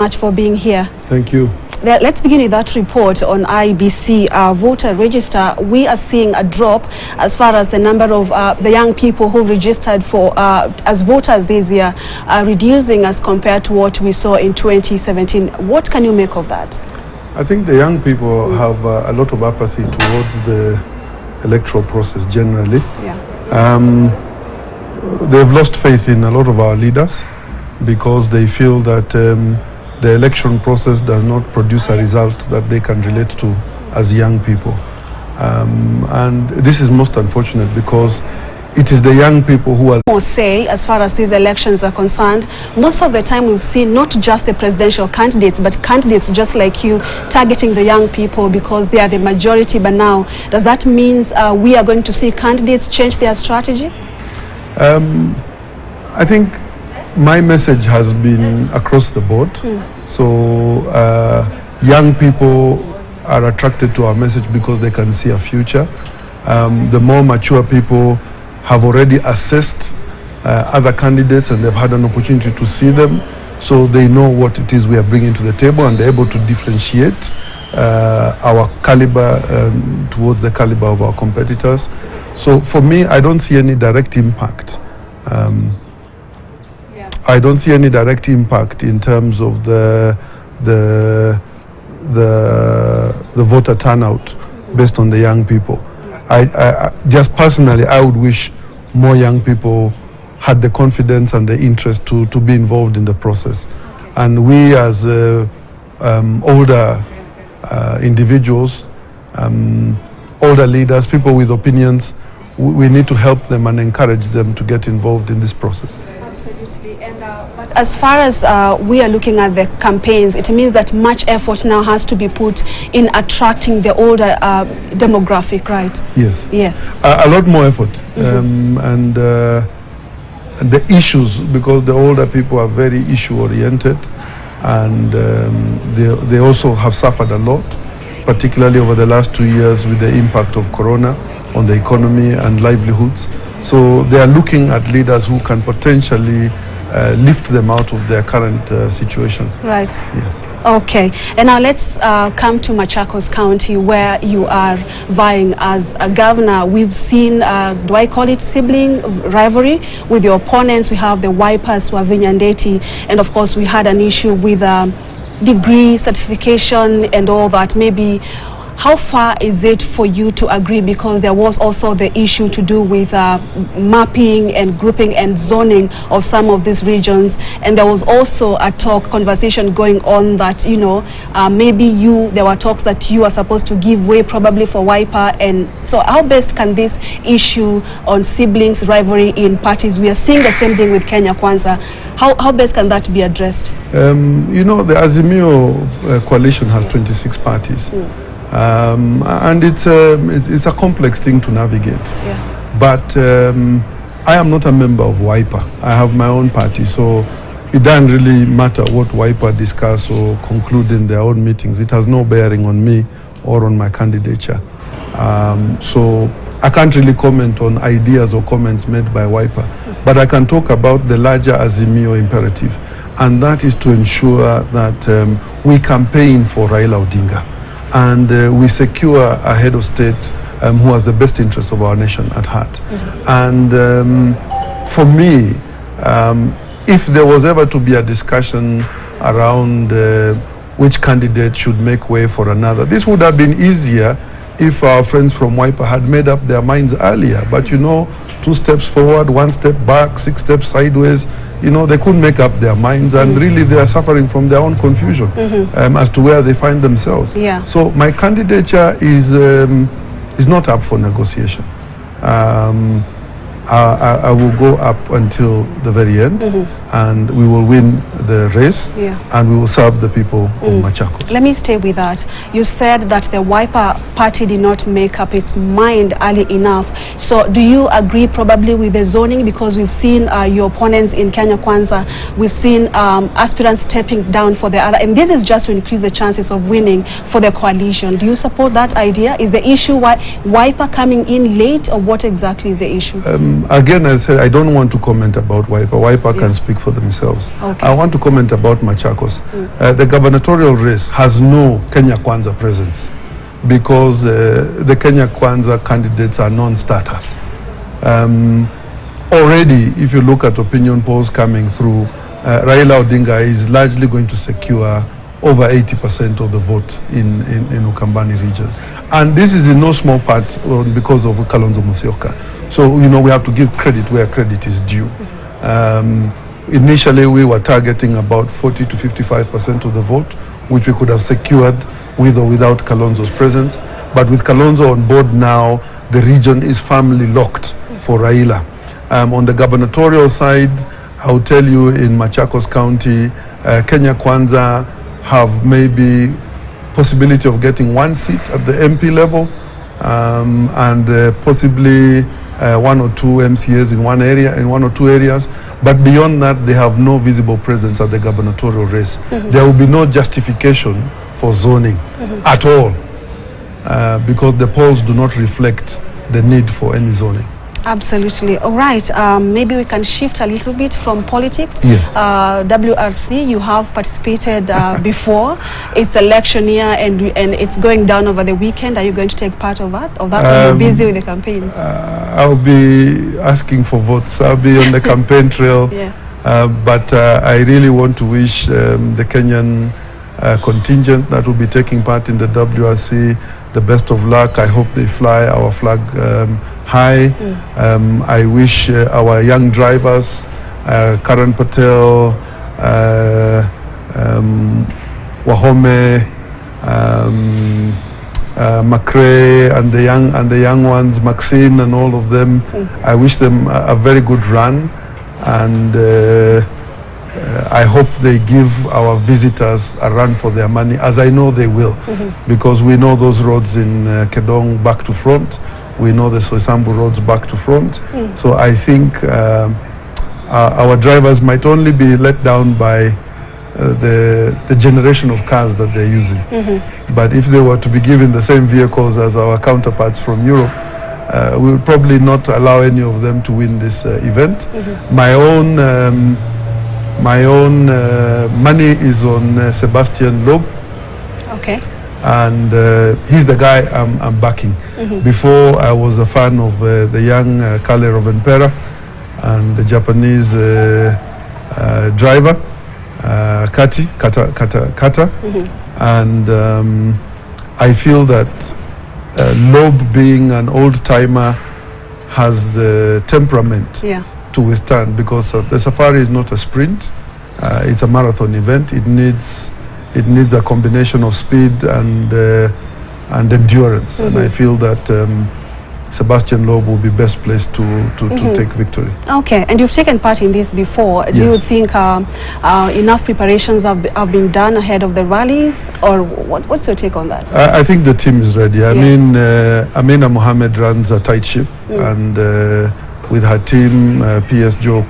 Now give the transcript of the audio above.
Much for being here. Thank you. Let's begin with that report on IBC voter register. We are seeing a drop as far as the number of the young people who registered for as voters this year, reducing as compared to what we saw in 2017. What can you make of that? I think the young people have a lot of apathy towards the electoral process generally. Yeah. They've lost faith in a lot of our leaders because they feel that the election process does not produce a result that they can relate to as young people. And this is most unfortunate because it is the young people who are... Say, as far as these elections are concerned, most of the time we've seen not just the presidential candidates, but candidates just like you targeting the young people because they are the majority. But now, does that mean we are going to see candidates change their strategy? I think my message has been across the board. So young people are attracted to our message because they can see a future. The more mature people have already assessed other candidates and they've had an opportunity to see them, so they know what it is we are bringing to the table and they're able to differentiate our caliber towards the caliber of our competitors. So for me, I don't see any direct impact. I don't see any direct impact in terms of the voter turnout based on the young people. I just personally, I would wish more young people had the confidence and the interest to be involved in the process. And we as older individuals, older leaders, people with opinions, we need to help them and encourage them to get involved in this process. Absolutely. And but as far as we are looking at the campaigns, it means that much effort now has to be put in attracting the older demographic, right? Yes. Yes. A lot more effort. And the issues, because the older people are very issue-oriented, and they also have suffered a lot, particularly over the last 2 years with the impact of Corona on the economy and livelihoods. So they are looking at leaders who can potentially lift them out of their current situation. Right. Yes. Okay. And now let's come to Machakos County, where you are vying as a governor. We've seen, do I call it sibling rivalry with your opponents? We have the Waipers, Wavinya Ndeti, and of course we had an issue with degree certification and all that. Maybe how far is it for you to agree, because there was also the issue to do with mapping and grouping and zoning of some of these regions, and there was also a conversation going on that, you know, maybe there were talks that you are supposed to give way probably for Waipa. And so how best can this issue on siblings rivalry in parties, we are seeing the same thing with Kenya Kwanza, how best can that be addressed? You know, the Azimio coalition has 26 parties. And it's a complex thing to navigate. Yeah. But I am not a member of Waipa. I have my own party, so it doesn't really matter what Waipa discuss or conclude in their own meetings. It has no bearing on me or on my candidature. So I can't really comment on ideas or comments made by Waipa, but I can talk about the larger Azimio imperative, and that is to ensure that we campaign for Raila Odinga. And we secure a head of state who has the best interests of our nation at heart. And for me, if there was ever to be a discussion around which candidate should make way for another, this would have been easier if our friends from Waipa had made up their minds earlier. But you know, 2 steps forward, 1 step back, 6 steps sideways, you know, they couldn't make up their minds, and really they are suffering from their own confusion as to where they find themselves. Yeah. So my candidature is not up for negotiation. I will go up until the very end, and we will win the race, and we will serve the people of Machakos. Let me stay with that. You said that the Waipa party did not make up its mind early enough. So do you agree probably with the zoning? Because we've seen your opponents in Kenya Kwanza, we've seen aspirants stepping down for the other, and this is just to increase the chances of winning for the coalition. Do you support that idea? Is the issue Waipa coming in late, or what exactly is the issue? Again, I said I don't want to comment about Wiper. Wiper can speak for themselves. Okay. I want to comment about Machakos. The gubernatorial race has no Kenya Kwanza presence because the Kenya Kwanza candidates are non-starters. Already, if you look at opinion polls coming through, Raila Odinga is largely going to secure over 80% of the vote in Ukambani region. And this is in no small part because of Kalonzo Musyoka. So, you know, we have to give credit where credit is due. Initially, we were targeting about 40 to 55% of the vote, which we could have secured with or without Kalonzo's presence. But with Kalonzo on board now, the region is firmly locked for Raila. On the gubernatorial side, I'll tell you in Machakos County, Kenya Kwanza have maybe possibility of getting one seat at the MP level and possibly one or two MCAs in one area, in one or two areas. But beyond that, they have no visible presence at the gubernatorial race. There will be no justification for zoning at all because the polls do not reflect the need for any zoning. Absolutely. All right. Maybe we can shift a little bit from politics. Yes. WRC, you have participated before. It's election year and it's going down over the weekend. Are you going to take part of that? Or are you busy with the campaign? I'll be asking for votes. I'll be on the campaign trail. Yeah. But I really want to wish the Kenyan contingent that will be taking part in the WRC the best of luck. I hope they fly our flag high. I wish our young drivers, Karan Patel, Wahome, McRae, and the young ones, Maxine, and all of them. I wish them a very good run, and I hope they give our visitors a run for their money, as I know they will, because we know those roads in Kedong back to front. We know the Soisambu roads back to front. So I think our drivers might only be let down by the generation of cars that they're using. But if they were to be given the same vehicles as our counterparts from Europe, we will probably not allow any of them to win this event. My own money is on Sebastian Loeb. Okay. And he's the guy I'm backing. Before, I was a fan of the young Kale Rovanpera and the Japanese driver, Kata. And I feel that Loeb, being an old-timer, has the temperament to withstand, because the safari is not a sprint, it's a marathon event. It needs a combination of speed and endurance, and I feel that Sebastian Loeb will be best placed to take victory. Okay, and you've taken part in this before. Yes. Do you think enough preparations have been done ahead of the rallies, or what's your take on that? I think the team is ready. I mean, Amina Mohammed runs a tight ship, and with her team, PS Joe